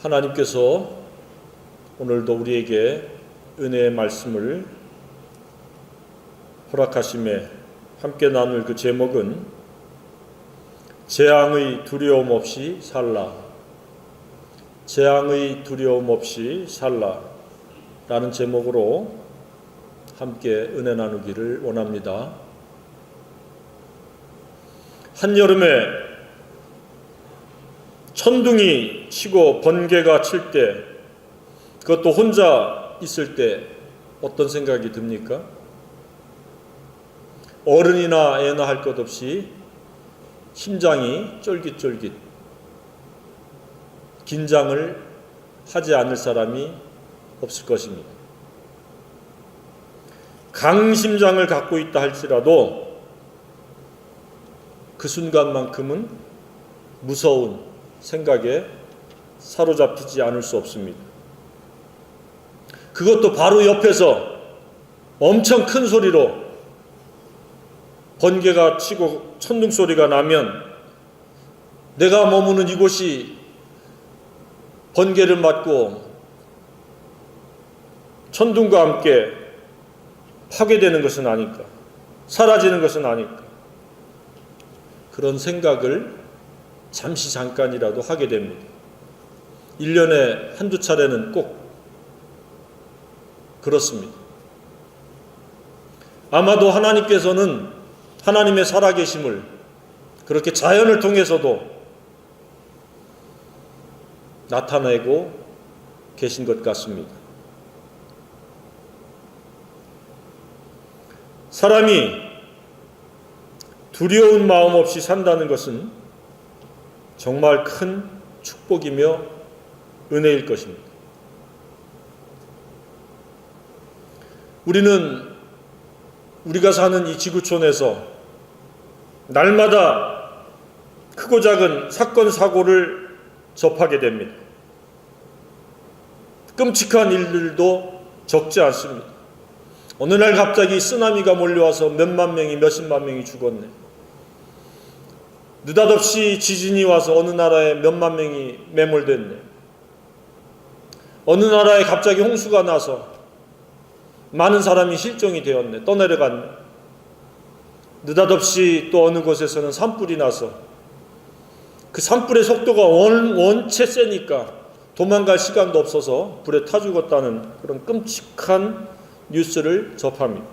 하나님께서 오늘도 우리에게 은혜의 말씀을 허락하심에 함께 나눌 그 제목은 재앙의 두려움 없이 살라. 재앙의 두려움 없이 살라 라는 제목으로 함께 은혜 나누기를 원합니다. 한여름에 천둥이 치고 번개가 칠 때, 그것도 혼자 있을 때 어떤 생각이 듭니까? 어른이나 애나 할 것 없이 심장이 쫄깃쫄깃, 긴장을 하지 않을 사람이 없을 것입니다. 강심장을 갖고 있다 할지라도 그 순간만큼은 무서운 생각에 사로잡히지 않을 수 없습니다. 그것도 바로 옆에서 엄청 큰 소리로 번개가 치고 천둥 소리가 나면 내가 머무는 이곳이 번개를 맞고 천둥과 함께 파괴되는 것은 아닐까, 사라지는 것은 아닐까, 그런 생각을 잠시 잠깐이라도 하게 됩니다. 1년에 한두 차례는 꼭 그렇습니다. 아마도 하나님께서는 하나님의 살아계심을 그렇게 자연을 통해서도 나타내고 계신 것 같습니다. 사람이 두려운 마음 없이 산다는 것은 정말 큰 축복이며 은혜일 것입니다. 우리가 사는 이 지구촌에서 날마다 크고 작은 사건, 사고를 접하게 됩니다. 끔찍한 일들도 적지 않습니다. 어느 날 갑자기 쓰나미가 몰려와서 몇만 명이, 몇십만 명이 죽었네. 느닷없이 지진이 와서 어느 나라에 몇만 명이 매몰됐네. 어느 나라에 갑자기 홍수가 나서 많은 사람이 실종이 되었네. 떠내려갔네. 느닷없이 또 어느 곳에서는 산불이 나서 그 산불의 속도가 원체 세니까 도망갈 시간도 없어서 불에 타 죽었다는 그런 끔찍한 뉴스를 접합니다.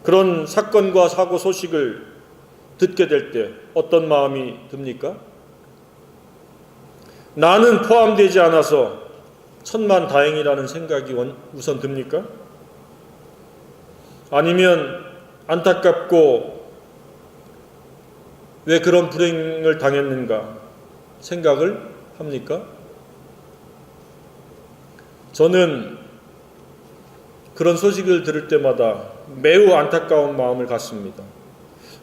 그런 사건과 사고 소식을 듣게 될 때 어떤 마음이 듭니까? 나는 포함되지 않아서 천만다행이라는 생각이 우선 듭니까? 아니면 안타깝고 왜 그런 불행을 당했는가 생각을 합니까? 저는 그런 소식을 들을 때마다 매우 안타까운 마음을 갖습니다.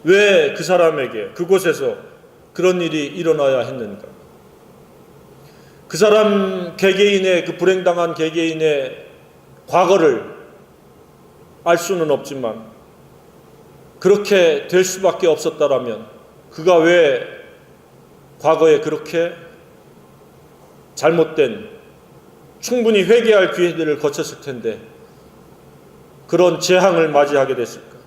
왜 그 사람에게 그곳에서 그런 일이 일어나야 했는가? 그 사람 개개인의, 그 불행당한 개개인의 과거를 알 수는 없지만 그렇게 될 수밖에 없었다라면 그가 왜 과거에 그렇게 잘못된, 충분히 회개할 기회들을 거쳤을 텐데 그런 재앙을 맞이하게 됐을까?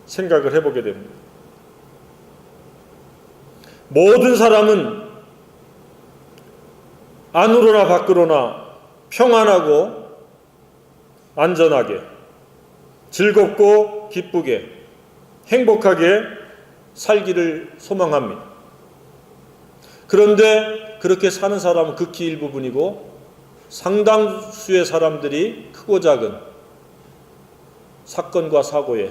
생각을 해보게 됩니다. 모든 사람은 안으로나 밖으로나 평안하고 안전하게, 즐겁고 기쁘게, 행복하게 살기를 소망합니다. 그런데 그렇게 사는 사람은 극히 일부분이고 상당수의 사람들이 크고 작은 사건과 사고에,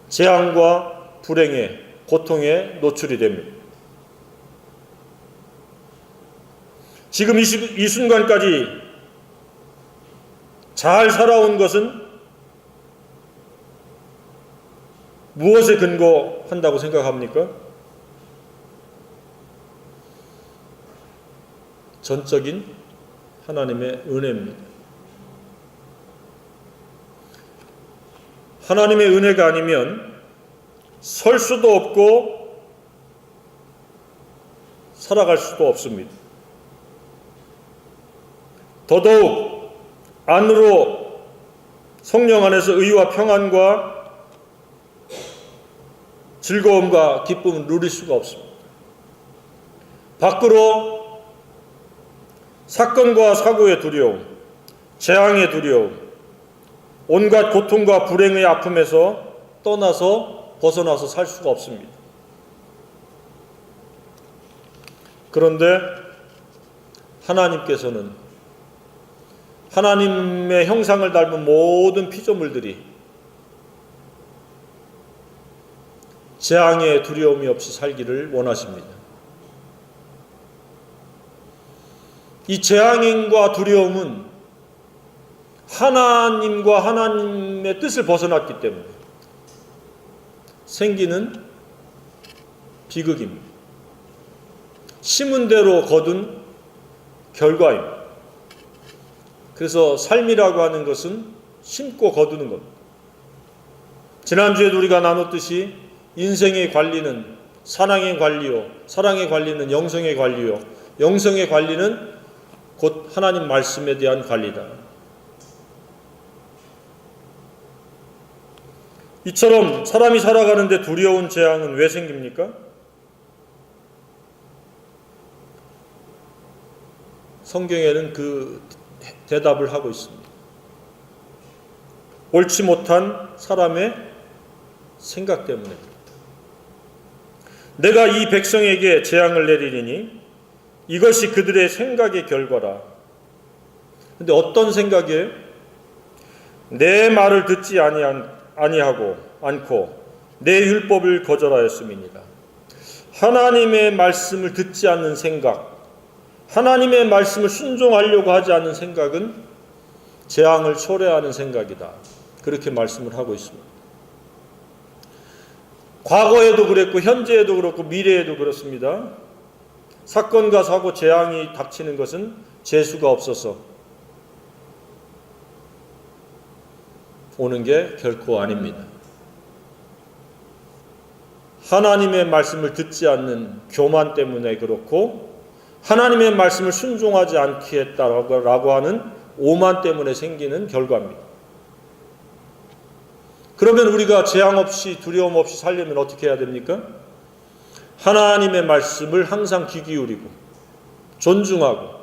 재앙과 불행에, 고통에 노출이 됩니다. 지금 이 순간까지 잘 살아온 것은 무엇에 근거한다고 생각합니까? 전적인 하나님의 은혜입니다. 하나님의 은혜가 아니면 설 수도 없고 살아갈 수도 없습니다. 더더욱 안으로 성령 안에서 의와 평안과 즐거움과 기쁨을 누릴 수가 없습니다. 밖으로 사건과 사고의 두려움, 재앙의 두려움, 온갖 고통과 불행의 아픔에서 떠나서 벗어나서 살 수가 없습니다. 그런데 하나님께서는 하나님의 형상을 닮은 모든 피조물들이 재앙의 두려움이 없이 살기를 원하십니다. 이 재앙과 두려움은 하나님과 하나님의 뜻을 벗어났기 때문에 생기는 비극입니다. 심은 대로 거둔 결과입니다. 그래서 삶이라고 하는 것은 심고 거두는 겁니다. 지난주에도 우리가 나눴듯이 인생의 관리는 사랑의 관리요, 사랑의 관리는 영성의 관리요, 영성의 관리는 곧 하나님 말씀에 대한 관리다. 이처럼 사람이 살아가는데 두려운 재앙은 왜 생깁니까? 성경에는 그 대답을 하고 있습니다. 옳지 못한 사람의 생각 때문에 내가 이 백성에게 재앙을 내리리니 이것이 그들의 생각의 결과라. 근데 어떤 생각이에요? 내 말을 듣지 아니하고 않고 내 율법을 거절하였음이니라. 하나님의 말씀을 듣지 않는 생각, 하나님의 말씀을 순종하려고 하지 않는 생각은 재앙을 초래하는 생각이다. 그렇게 말씀을 하고 있습니다. 과거에도 그랬고 현재에도 그렇고 미래에도 그렇습니다. 사건과 사고, 재앙이 닥치는 것은 재수가 없어서 오는 게 결코 아닙니다. 하나님의 말씀을 듣지 않는 교만 때문에 그렇고 하나님의 말씀을 순종하지 않게 했다라고 하는 오만 때문에 생기는 결과입니다. 그러면 우리가 재앙 없이 두려움 없이 살려면 어떻게 해야 됩니까? 하나님의 말씀을 항상 귀 기울이고 존중하고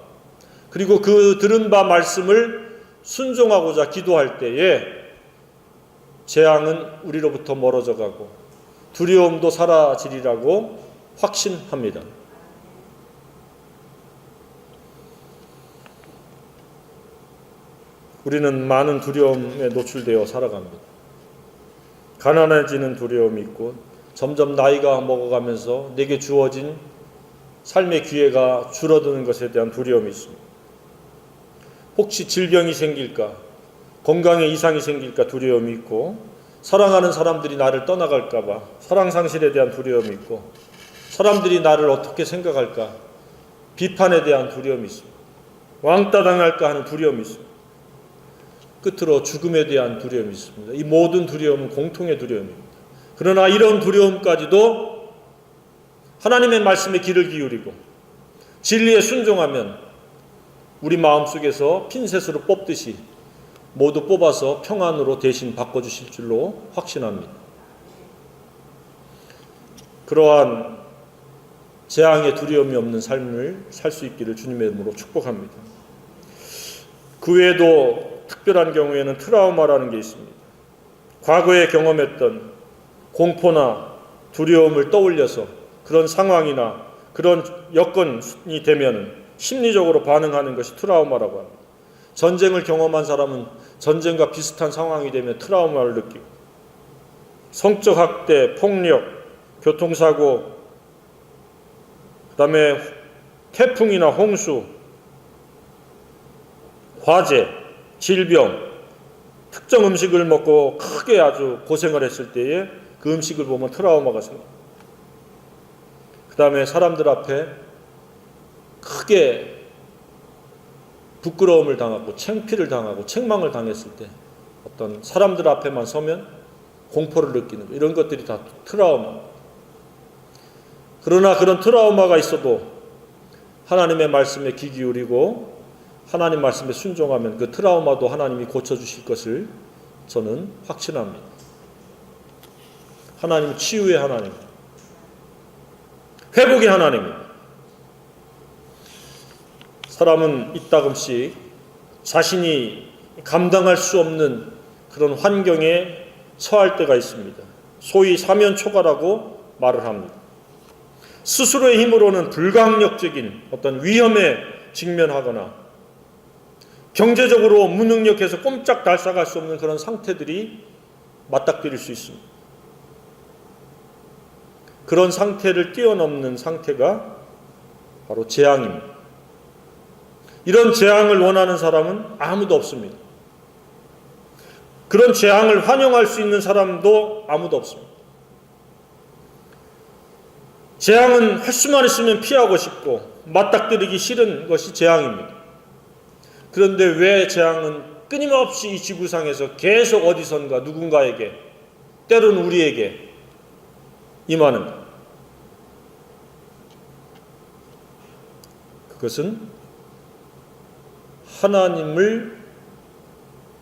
그리고 그 들은 바 말씀을 순종하고자 기도할 때에 재앙은 우리로부터 멀어져 가고 두려움도 사라지리라고 확신합니다. 우리는 많은 두려움에 노출되어 살아갑니다. 가난해지는 두려움이 있고 점점 나이가 먹어가면서 내게 주어진 삶의 기회가 줄어드는 것에 대한 두려움이 있습니다. 혹시 질병이 생길까, 건강에 이상이 생길까 두려움이 있고 사랑하는 사람들이 나를 떠나갈까 봐 사랑 상실에 대한 두려움이 있고 사람들이 나를 어떻게 생각할까 비판에 대한 두려움이 있습니다. 왕따 당할까 하는 두려움이 있습니다. 끝으로 죽음에 대한 두려움이 있습니다. 이 모든 두려움은 공통의 두려움입니다. 그러나 이런 두려움까지도 하나님의 말씀에 귀를 기울이고 진리에 순종하면 우리 마음속에서 핀셋으로 뽑듯이 모두 뽑아서 평안으로 대신 바꿔주실 줄로 확신합니다. 그러한 재앙의 두려움이 없는 삶을 살 수 있기를 주님의 이름으로 축복합니다. 그 외에도 특별한 경우에는 트라우마라는 게 있습니다. 과거에 경험했던 공포나 두려움을 떠올려서 그런 상황이나 그런 여건이 되면 심리적으로 반응하는 것이 트라우마라고 합니다. 전쟁을 경험한 사람은 전쟁과 비슷한 상황이 되면 트라우마를 느끼고 성적 학대, 폭력, 교통사고, 그다음에 태풍이나 홍수, 화재, 질병, 특정 음식을 먹고 크게 아주 고생을 했을 때에 그 음식을 보면 트라우마가 생깁니다. 그 다음에 사람들 앞에 크게 부끄러움을 당하고 창피를 당하고 책망을 당했을 때 어떤 사람들 앞에만 서면 공포를 느끼는 이런 것들이 다 트라우마. 그러나 그런 트라우마가 있어도 하나님의 말씀에 귀 기울이고 하나님 말씀에 순종하면 그 트라우마도 하나님이 고쳐주실 것을 저는 확신합니다. 하나님 치유의 하나님, 회복의 하나님입니다. 사람은 이따금씩 자신이 감당할 수 없는 그런 환경에 처할 때가 있습니다. 소위 사면초가라고 말을 합니다. 스스로의 힘으로는 불강력적인 어떤 위험에 직면하거나 경제적으로 무능력해서 꼼짝 달싹할 수 없는 그런 상태들이 맞닥뜨릴 수 있습니다. 그런 상태를 뛰어넘는 상태가 바로 재앙입니다. 이런 재앙을 원하는 사람은 아무도 없습니다. 그런 재앙을 환영할 수 있는 사람도 아무도 없습니다. 재앙은 할 수만 있으면 피하고 싶고 맞닥뜨리기 싫은 것이 재앙입니다. 그런데 왜 재앙은 끊임없이 이 지구상에서 계속 어디선가 누군가에게, 때로는 우리에게 임하는가? 그것은 하나님을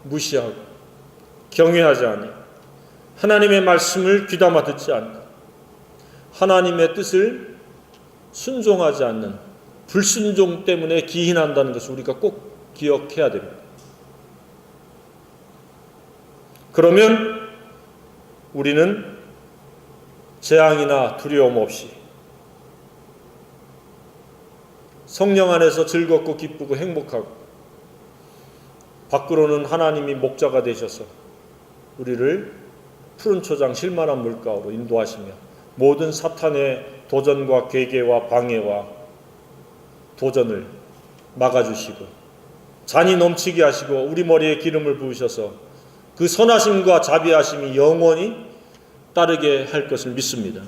무시하고 경외하지 않으며 하나님의 말씀을 귀담아 듣지 않고 하나님의 뜻을 순종하지 않는 불순종 때문에 기인한다는 것을 우리가 꼭 기억해야 됩니다. 그러면 우리는 재앙이나 두려움 없이 성령 안에서 즐겁고 기쁘고 행복하고 밖으로는 하나님이 목자가 되셔서 우리를 푸른 초장 실만한 물가로 인도하시며 모든 사탄의 도전과 괴계와 방해와 도전을 막아주시고 잔이 넘치게 하시고 우리 머리에 기름을 부으셔서 그 선하심과 자비하심이 영원히 따르게 할 것을 믿습니다.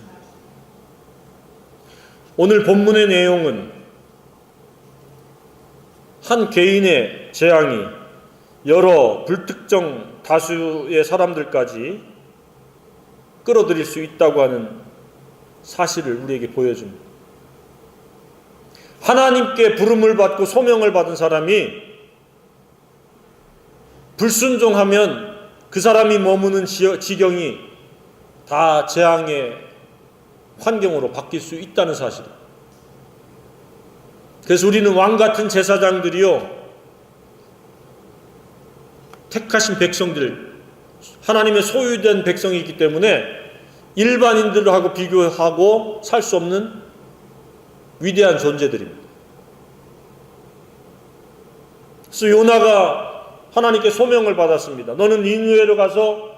오늘 본문의 내용은 한 개인의 재앙이 여러 불특정 다수의 사람들까지 끌어들일 수 있다고 하는 사실을 우리에게 보여줍니다. 하나님께 부름을 받고 소명을 받은 사람이 불순종하면 그 사람이 머무는 지경이 다 재앙의 환경으로 바뀔 수 있다는 사실입니다. 그래서 우리는 왕같은 제사장들이요, 택하신 백성들, 하나님의 소유된 백성이기 때문에 일반인들하고 비교하고 살 수 없는 위대한 존재들입니다. 그래서 요나가 하나님께 소명을 받았습니다. 너는 니느웨로 가서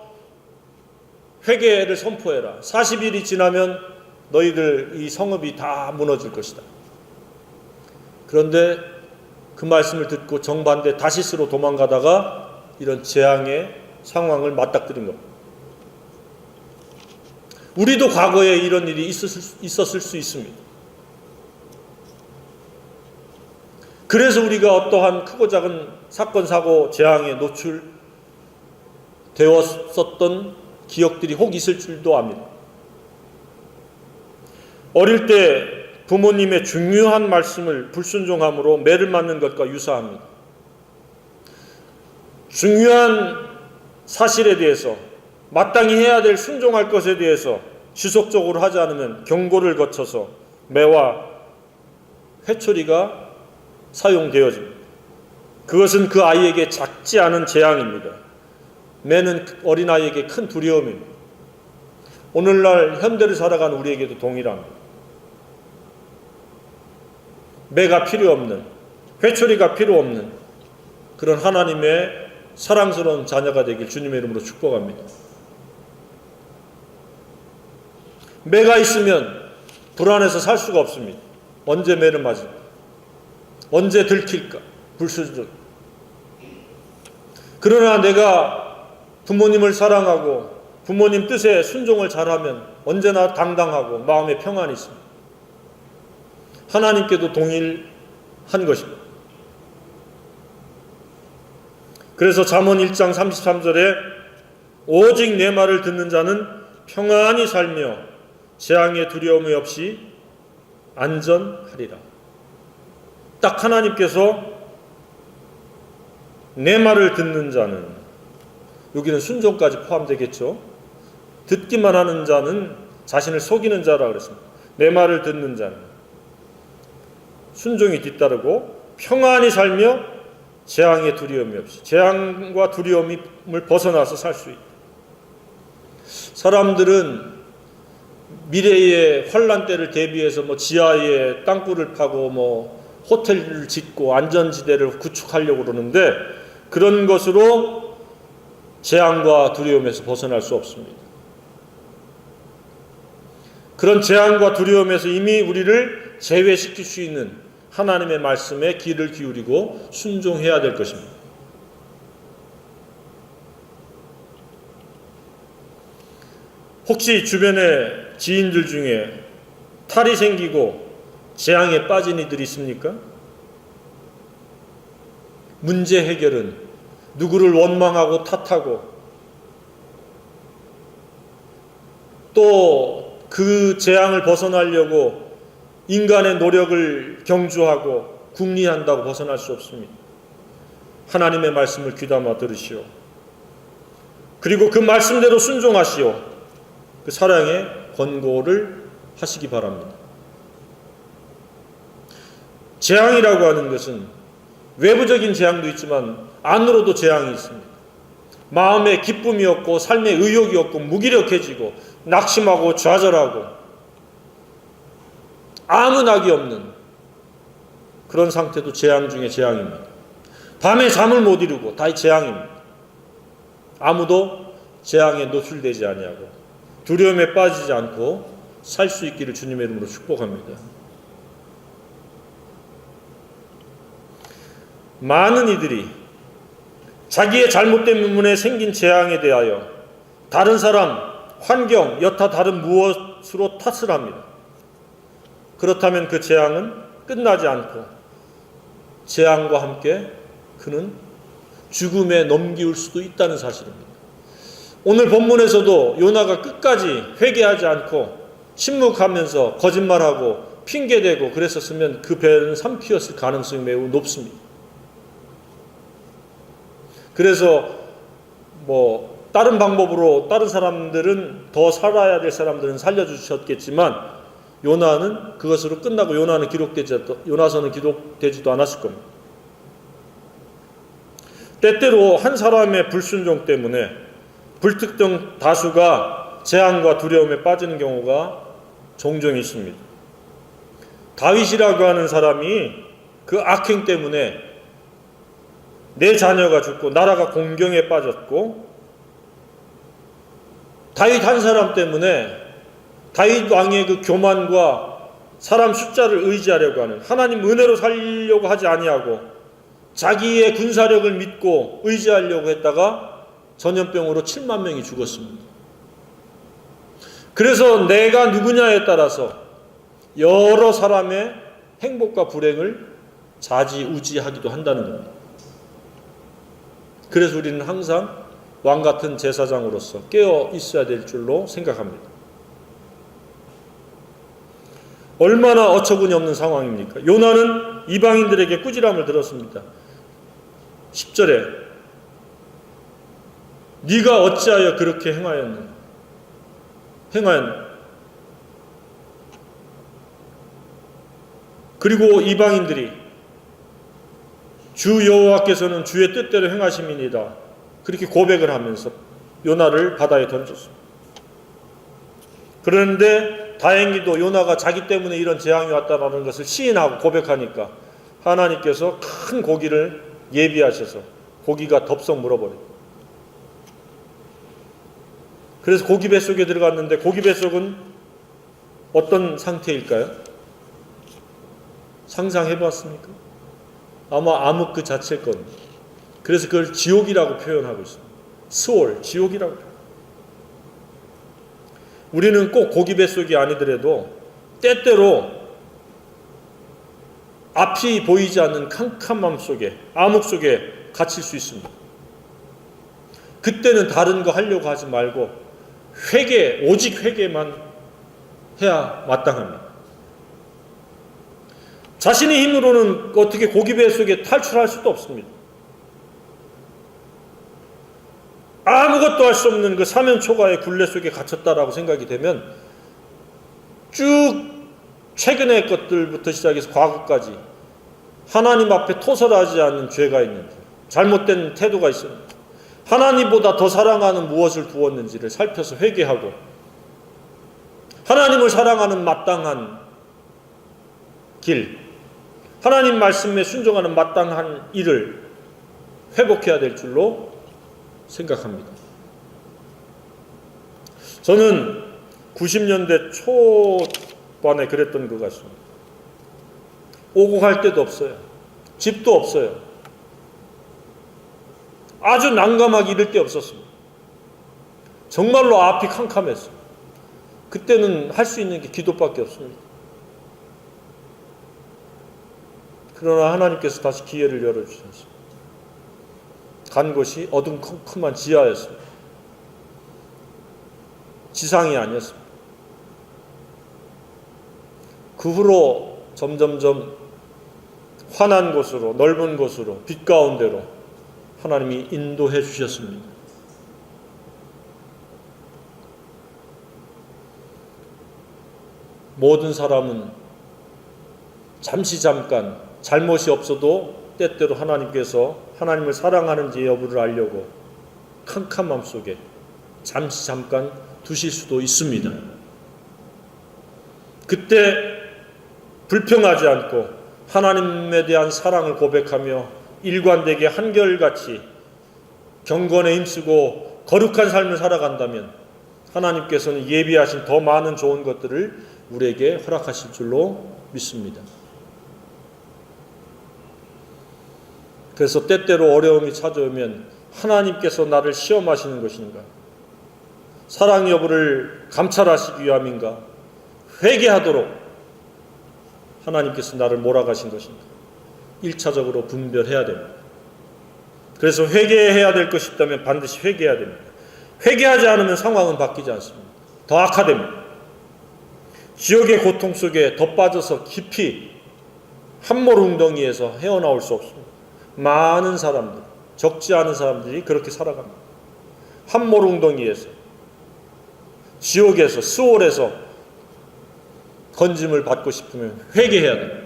회개를 선포해라. 40일이 지나면 너희들 이 성읍이 다 무너질 것이다. 그런데 그 말씀을 듣고 정반대 다시스로 도망가다가 이런 재앙의 상황을 맞닥뜨린 겁니다. 우리도 과거에 이런 일이 있었을 수 있습니다. 그래서 우리가 어떠한 크고 작은 사건, 사고, 재앙에 노출되었었던 기억들이 혹 있을 줄도 압니다. 어릴 때 부모님의 중요한 말씀을 불순종함으로 매를 맞는 것과 유사합니다. 중요한 사실에 대해서 마땅히 해야 될 순종할 것에 대해서 지속적으로 하지 않으면 경고를 거쳐서 매와 회초리가 사용되어집니다. 그것은 그 아이에게 작지 않은 재앙입니다. 매는 어린아이에게 큰 두려움입니다. 오늘날 현대를 살아가는 우리에게도 동일합니다. 매가 필요 없는, 회초리가 필요 없는 그런 하나님의 사랑스러운 자녀가 되길 주님의 이름으로 축복합니다. 매가 있으면 불안해서 살 수가 없습니다. 언제 매를 맞을까? 언제 들킬까? 불순종. 그러나 내가 부모님을 사랑하고 부모님 뜻에 순종을 잘하면 언제나 당당하고 마음에 평안이 있습니다. 하나님께도 동일한 것입니다. 그래서 잠언 1장 33절에 오직 내 말을 듣는 자는 평안히 살며 재앙의 두려움이 없이 안전하리라. 딱 하나님께서 내 말을 듣는 자는, 여기는 순종까지 포함되겠죠. 듣기만 하는 자는 자신을 속이는 자라 그랬습니다. 내 말을 듣는 자는 순종이 뒤따르고 평안히 살며 재앙의 두려움이 없이, 재앙과 두려움을 벗어나서 살 수 있다. 사람들은 미래의 환란 때를 대비해서 지하에 땅굴을 파고 호텔을 짓고 안전지대를 구축하려고 그러는데, 그런 것으로 재앙과 두려움에서 벗어날 수 없습니다. 그런 재앙과 두려움에서 이미 우리를 제외시킬 수 있는 하나님의 말씀에 귀를 기울이고 순종해야 될 것입니다. 혹시 주변의 지인들 중에 탈이 생기고 재앙에 빠진 이들이 있습니까? 문제 해결은 누구를 원망하고 탓하고 또 그 재앙을 벗어나려고 인간의 노력을 경주하고 궁리한다고 벗어날 수 없습니다. 하나님의 말씀을 귀담아 들으시오. 그리고 그 말씀대로 순종하시오. 그 사랑의 권고를 하시기 바랍니다. 재앙이라고 하는 것은 외부적인 재앙도 있지만 안으로도 재앙이 있습니다. 마음에 기쁨이 없고 삶에 의욕이 없고 무기력해지고 낙심하고 좌절하고 아무 낙이 없는 그런 상태도 재앙 중에 재앙입니다. 밤에 잠을 못 이루고 다 재앙입니다. 아무도 재앙에 노출되지 아니하고 두려움에 빠지지 않고 살 수 있기를 주님의 이름으로 축복합니다. 많은 이들이 자기의 잘못된 부분에 생긴 재앙에 대하여 다른 사람, 환경, 여타 다른 무엇으로 탓을 합니다. 그렇다면 그 재앙은 끝나지 않고 재앙과 함께 그는 죽음에 넘기울 수도 있다는 사실입니다. 오늘 본문에서도 요나가 끝까지 회개하지 않고 침묵하면서 거짓말하고 핑계대고 그랬었으면 그 배는 삼키었을 가능성이 매우 높습니다. 그래서 다른 방법으로 다른 사람들은 더 살아야 될 사람들은 살려주셨겠지만 요나는 그것으로 끝나고 요나서는 기록되지도 않았을 겁니다. 때때로 한 사람의 불순종 때문에 불특정 다수가 재앙과 두려움에 빠지는 경우가 종종 있습니다. 다윗이라고 하는 사람이 그 악행 때문에 내 자녀가 죽고 나라가 공경에 빠졌고, 다윗 한 사람 때문에 다윗 왕의 그 교만과 사람 숫자를 의지하려고 하는, 하나님 은혜로 살려고 하지 아니하고 자기의 군사력을 믿고 의지하려고 했다가 전염병으로 7만 명이 죽었습니다. 그래서 내가 누구냐에 따라서 여러 사람의 행복과 불행을 좌지우지하기도 한다는 겁니다. 그래서 우리는 항상 왕같은 제사장으로서 깨어 있어야 될 줄로 생각합니다. 얼마나 어처구니 없는 상황입니까? 요나는 이방인들에게 꾸지람을 들었습니다. 10절에 네가 어찌하여 그렇게 행하였나? 그리고 이방인들이 주 여호와께서는 주의 뜻대로 행하심이니이다, 그렇게 고백을 하면서 요나를 바다에 던졌습니다. 그런데 다행히도 요나가 자기 때문에 이런 재앙이 왔다는 것을 시인하고 고백하니까 하나님께서 큰 고기를 예비하셔서 고기가 덥석 물어버려요. 그래서 고기 뱃속에 들어갔는데 고기 뱃속은 어떤 상태일까요? 상상해봤습니까? 아마 암흑 그 자체일 겁니다. 그래서 그걸 지옥이라고 표현하고 있습니다. 스올, 지옥이라고. 우리는 꼭 고기 뱃속이 아니더라도 때때로 앞이 보이지 않는 캄캄함 속에, 암흑 속에 갇힐 수 있습니다. 그때는 다른 거 하려고 하지 말고 회개, 오직 회개만 해야 마땅합니다. 자신의 힘으로는 어떻게 고기배 속에 탈출할 수도 없습니다. 아무것도 할 수 없는 그 사면초가의 굴레 속에 갇혔다라고 생각이 되면 쭉 최근의 것들부터 시작해서 과거까지 하나님 앞에 토설하지 않는 죄가 있는지, 잘못된 태도가 있었는지, 하나님보다 더 사랑하는 무엇을 두었는지를 살펴서 회개하고 하나님을 사랑하는 마땅한 길, 하나님 말씀에 순종하는 마땅한 일을 회복해야 될 줄로 생각합니다. 저는 90년대 초반에 그랬던 것 같습니다. 오고 갈 데도 없어요. 집도 없어요. 아주 난감하게 이럴 데 없었습니다. 정말로 앞이 캄캄했어요. 그때는 할 수 있는 게 기도밖에 없습니다. 그러나 하나님께서 다시 기회를 열어주셨습니다. 간 곳이 어둠컴컴한 지하였습니다. 지상이 아니었습니다. 그 후로 점점점 환한 곳으로, 넓은 곳으로, 빛 가운데로 하나님이 인도해 주셨습니다. 모든 사람은 잠깐 잘못이 없어도 때때로 하나님께서 하나님을 사랑하는지 여부를 알려고 캄캄함 속에 잠깐 두실 수도 있습니다. 그때 불평하지 않고 하나님에 대한 사랑을 고백하며 일관되게 한결같이 경건에 힘쓰고 거룩한 삶을 살아간다면 하나님께서는 예비하신 더 많은 좋은 것들을 우리에게 허락하실 줄로 믿습니다. 그래서 때때로 어려움이 찾아오면 하나님께서 나를 시험하시는 것인가? 사랑 여부를 감찰하시기 위함인가? 회개하도록 하나님께서 나를 몰아가신 것인가? 1차적으로 분별해야 됩니다. 그래서 회개해야 될 것이 있다면 반드시 회개해야 됩니다. 회개하지 않으면 상황은 바뀌지 않습니다. 더 악화됩니다. 지옥의 고통 속에 더 빠져서 깊이 함몰 웅덩이에서 헤어나올 수 없습니다. 많은 사람들, 적지 않은 사람들이 그렇게 살아갑니다. 함몰 웅덩이에서, 지옥에서, 스올에서 건짐을 받고 싶으면 회개해야 됩니다.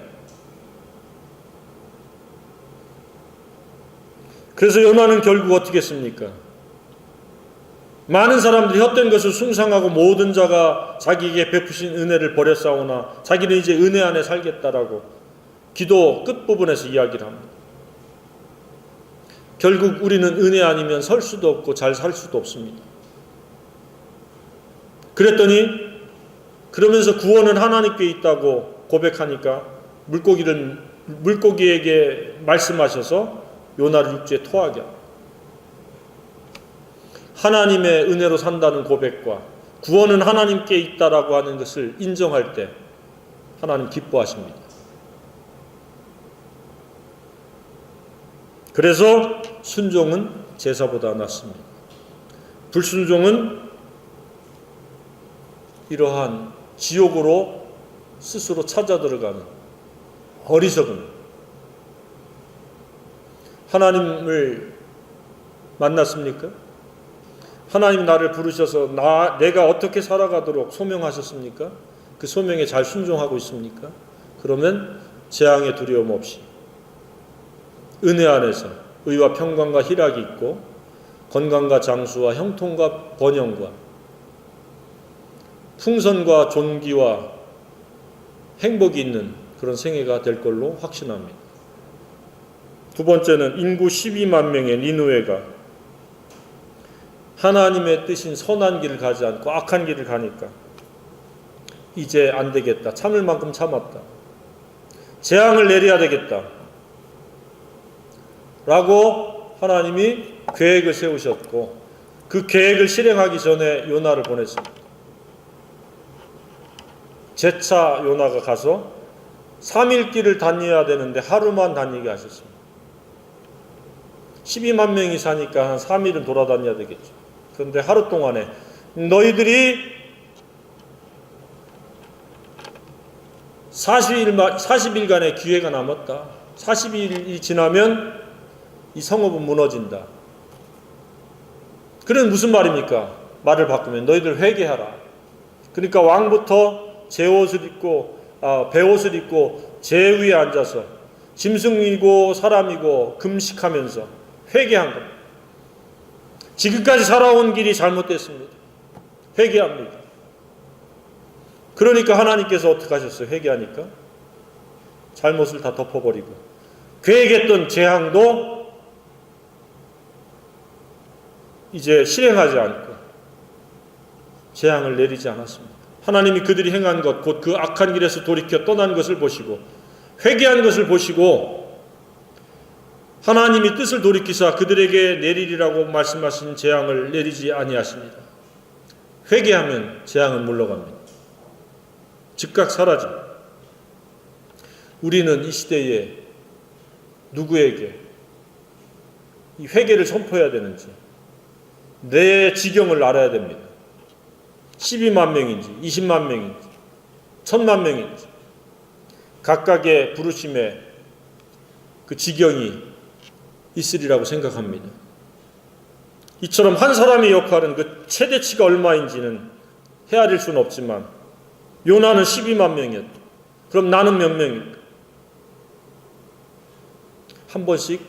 그래서 요나는 결국 어떻게 했습니까? 많은 사람들이 헛된 것을 숭상하고 모든 자가 자기에게 베푸신 은혜를 버렸사오나 자기는 이제 은혜 안에 살겠다라고 기도 끝부분에서 이야기를 합니다. 결국 우리는 은혜 아니면 설 수도 없고 잘 살 수도 없습니다. 그랬더니 그러면서 구원은 하나님께 있다고 고백하니까 물고기에게 말씀하셔서 요나를 육지에 토하게 합니다. 하나님의 은혜로 산다는 고백과 구원은 하나님께 있다라고 하는 것을 인정할 때 하나님 기뻐하십니다. 그래서 순종은 제사보다 낫습니다. 불순종은 이러한 지옥으로 스스로 찾아 들어가는 어리석음. 하나님을 만났습니까? 하나님 나를 부르셔서 내가 어떻게 살아가도록 소명하셨습니까? 그 소명에 잘 순종하고 있습니까? 그러면 재앙의 두려움 없이 은혜 안에서 의와 평강과 희락이 있고 건강과 장수와 형통과 번영과 풍선과 존귀와 행복이 있는 그런 생애가 될 걸로 확신합니다. 두 번째는 인구 12만 명의 니느웨가 하나님의 뜻인 선한 길을 가지 않고 악한 길을 가니까 이제 안 되겠다. 참을 만큼 참았다. 재앙을 내려야 되겠다. 라고 하나님이 계획을 세우셨고 그 계획을 실행하기 전에 요나를 보냈습니다. 재차 요나가 가서 3일 길을 다녀야 되는데 하루만 다니게 하셨습니다. 12만 명이 사니까 한 3일은 돌아다녀야 되겠죠. 그런데 하루 동안에 너희들이 40일간의 기회가 남았다. 40일이 지나면 이 성읍은 무너진다. 그건 무슨 말입니까? 말을 바꾸면 너희들 회개하라. 그러니까 왕부터 베옷을 입고 제 위에 앉아서 짐승이고 사람이고 금식하면서 회개한 겁니다. 지금까지 살아온 길이 잘못됐습니다. 회개합니다. 그러니까 하나님께서 어떻게 하셨어요? 회개하니까 잘못을 다 덮어버리고 계획했던 재앙도 이제 실행하지 않고 재앙을 내리지 않았습니다. 하나님이 그들이 행한 것, 곧 그 악한 길에서 돌이켜 떠난 것을 보시고 회개한 것을 보시고 하나님이 뜻을 돌이키사 그들에게 내리리라고 말씀하신 재앙을 내리지 아니하십니다. 회개하면 재앙은 물러갑니다. 즉각 사라집니다. 우리는 이 시대에 누구에게 이 회개를 선포해야 되는지 내 지경을 알아야 됩니다. 12만 명인지 20만 명인지 1000만 명인지 각각의 부르심에 그 지경이 있으리라고 생각합니다. 이처럼 한 사람의 역할은 그 최대치가 얼마인지는 헤아릴 수는 없지만 요나는 12만 명이었다. 그럼 나는 몇 명일까? 한 번씩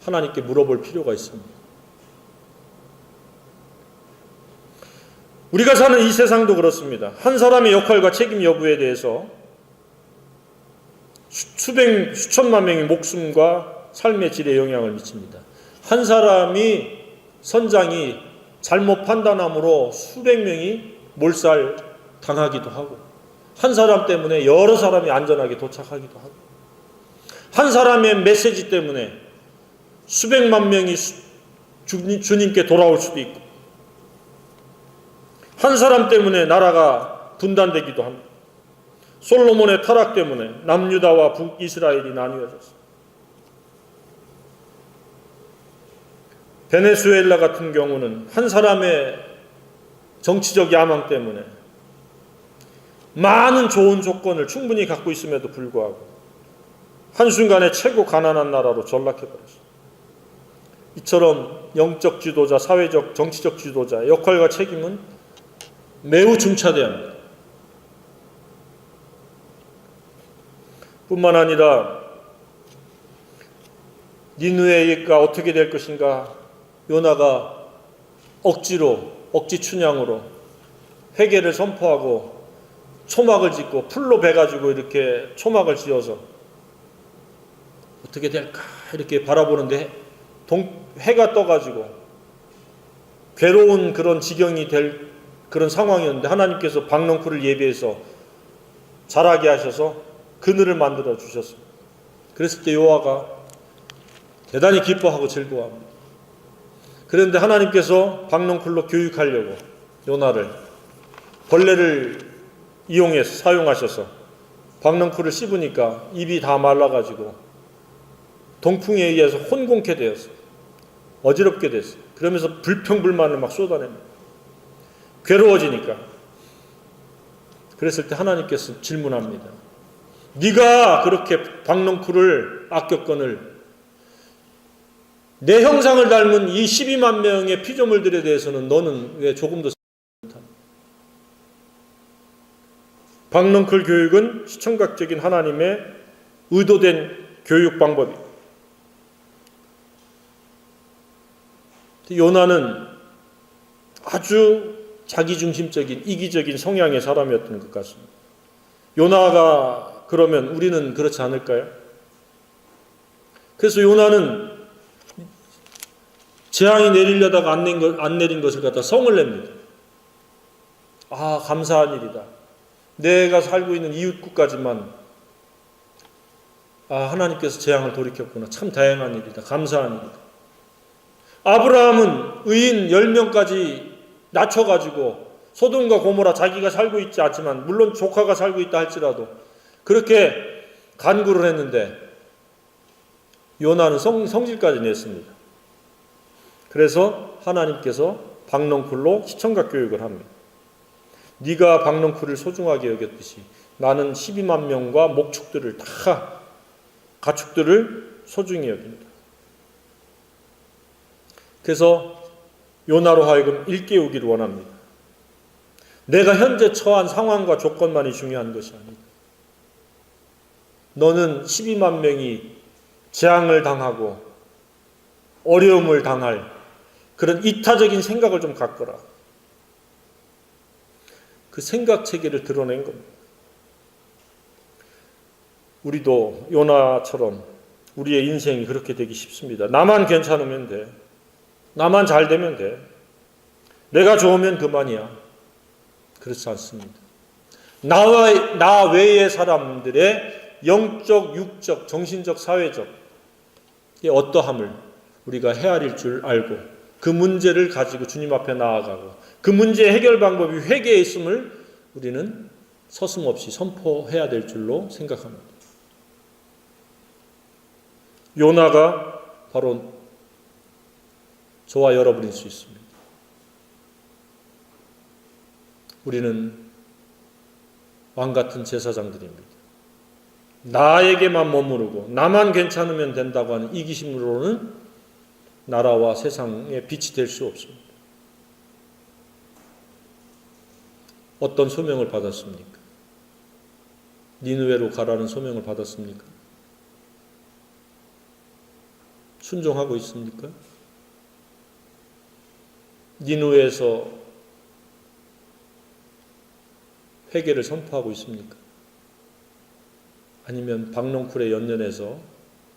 하나님께 물어볼 필요가 있습니다. 우리가 사는 이 세상도 그렇습니다. 한 사람의 역할과 책임 여부에 대해서 수천만 명의 목숨과 삶의 질에 영향을 미칩니다. 한 사람이 선장이 잘못 판단함으로 수백 명이 몰살 당하기도 하고 한 사람 때문에 여러 사람이 안전하게 도착하기도 하고 한 사람의 메시지 때문에 수백만 명이 주님께 돌아올 수도 있고 한 사람 때문에 나라가 분단되기도 합니다. 솔로몬의 타락 때문에 남유다와 북이스라엘이 나뉘어졌습니다. 베네수엘라 같은 경우는 한 사람의 정치적 야망 때문에 많은 좋은 조건을 충분히 갖고 있음에도 불구하고 한순간에 최고 가난한 나라로 전락해버렸습니다. 이처럼 영적 지도자, 사회적, 정치적 지도자 역할과 책임은 매우 중차대해야 합니다. 뿐만 아니라 니느웨가 어떻게 될 것인가 요나가 억지 춘향으로 회개를 선포하고 초막을 짓고 풀로 베가지고 이렇게 초막을 지어서 어떻게 될까 이렇게 바라보는데 해가 떠가지고 괴로운 그런 지경이 될 그런 상황이었는데 하나님께서 박넝쿨을 예비해서 자라게 하셔서 그늘을 만들어 주셨습니다. 그랬을 때 요아가 대단히 기뻐하고 즐거워합니다. 그런데 하나님께서 박넝쿨로 교육하려고 요나를 벌레를 이용해서 사용하셔서 박넝쿨을 씹으니까 입이 다 말라가지고 동풍에 의해서 혼공케 되었어요. 어지럽게 됐어요. 그러면서 불평불만을 막 쏟아냅니다. 괴로워지니까. 그랬을 때 하나님께서 질문합니다. 네가 그렇게 박넝쿨을 아꼈거늘 내 형상을 닮은 이 12만 명의 피조물들에 대해서는 너는 왜 조금도 못하냐? 박넝쿨 교육은 시청각적인 하나님의 의도된 교육 방법이에요. 요나는 아주 자기중심적인 이기적인 성향의 사람이었던 것 같습니다. 요나가 그러면 우리는 그렇지 않을까요? 그래서 요나는 재앙이 내리려다가 안 내린 것을 갖다 성을 냅니다. 아, 감사한 일이다. 내가 살고 있는 이웃국까지만 하나님께서 재앙을 돌이켰구나. 참 다행한 일이다. 감사한 일이다. 아브라함은 의인 10명까지 낮춰가지고 소돔과 고모라 자기가 살고 있지 않지만 물론 조카가 살고 있다 할지라도 그렇게 간구를 했는데 요나는 성질까지 냈습니다. 그래서 하나님께서 박넝쿨로 시청각 교육을 합니다. 네가 박넝쿨을 소중하게 여겼듯이 나는 12만 명과 목축들을 다 가축들을 소중히 여긴다. 그래서 요나로 하여금 일깨우기를 원합니다. 내가 현재 처한 상황과 조건만이 중요한 것이 아니다. 너는 12만 명이 재앙을 당하고 어려움을 당할 그런 이타적인 생각을 좀 갖거라. 그 생각 체계를 드러낸 겁니다. 우리도 요나처럼 우리의 인생이 그렇게 되기 쉽습니다. 나만 괜찮으면 돼. 나만 잘 되면 돼. 내가 좋으면 그만이야. 그렇지 않습니다. 나 외의 사람들의 영적, 육적, 정신적, 사회적 어떠함을 우리가 헤아릴 줄 알고 그 문제를 가지고 주님 앞에 나아가고 그 문제의 해결 방법이 회개에 있음을 우리는 서슴없이 선포해야 될 줄로 생각합니다. 요나가 바로 저와 여러분일 수 있습니다. 우리는 왕같은 제사장들입니다. 나에게만 머무르고 나만 괜찮으면 된다고 하는 이기심으로는 나라와 세상에 빛이 될 수 없습니다. 어떤 소명을 받았습니까? 니느웨로 가라는 소명을 받았습니까? 순종하고 있습니까? 니느웨에서 회개를 선포하고 있습니까? 아니면 박넝쿨에 연연해서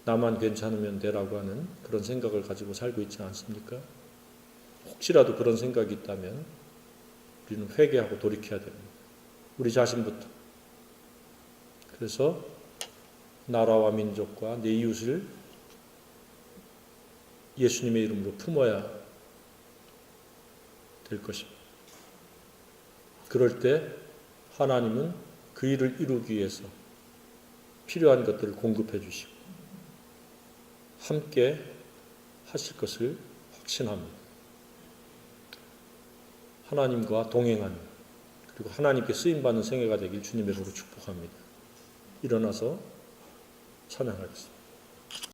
나만 괜찮으면 되라고 하는 그런 생각을 가지고 살고 있지 않습니까? 혹시라도 그런 생각이 있다면 우리는 회개하고 돌이켜야 됩니다. 우리 자신부터. 그래서 나라와 민족과 내 이웃을 예수님의 이름으로 품어야 될 것입니다. 그럴 때 하나님은 그 일을 이루기 위해서 필요한 것들을 공급해 주시고 함께 하실 것을 확신합니다. 하나님과 동행하는 그리고 하나님께 쓰임받는 생애가 되길 주님의 이름으로 축복합니다. 일어나서 찬양하겠습니다.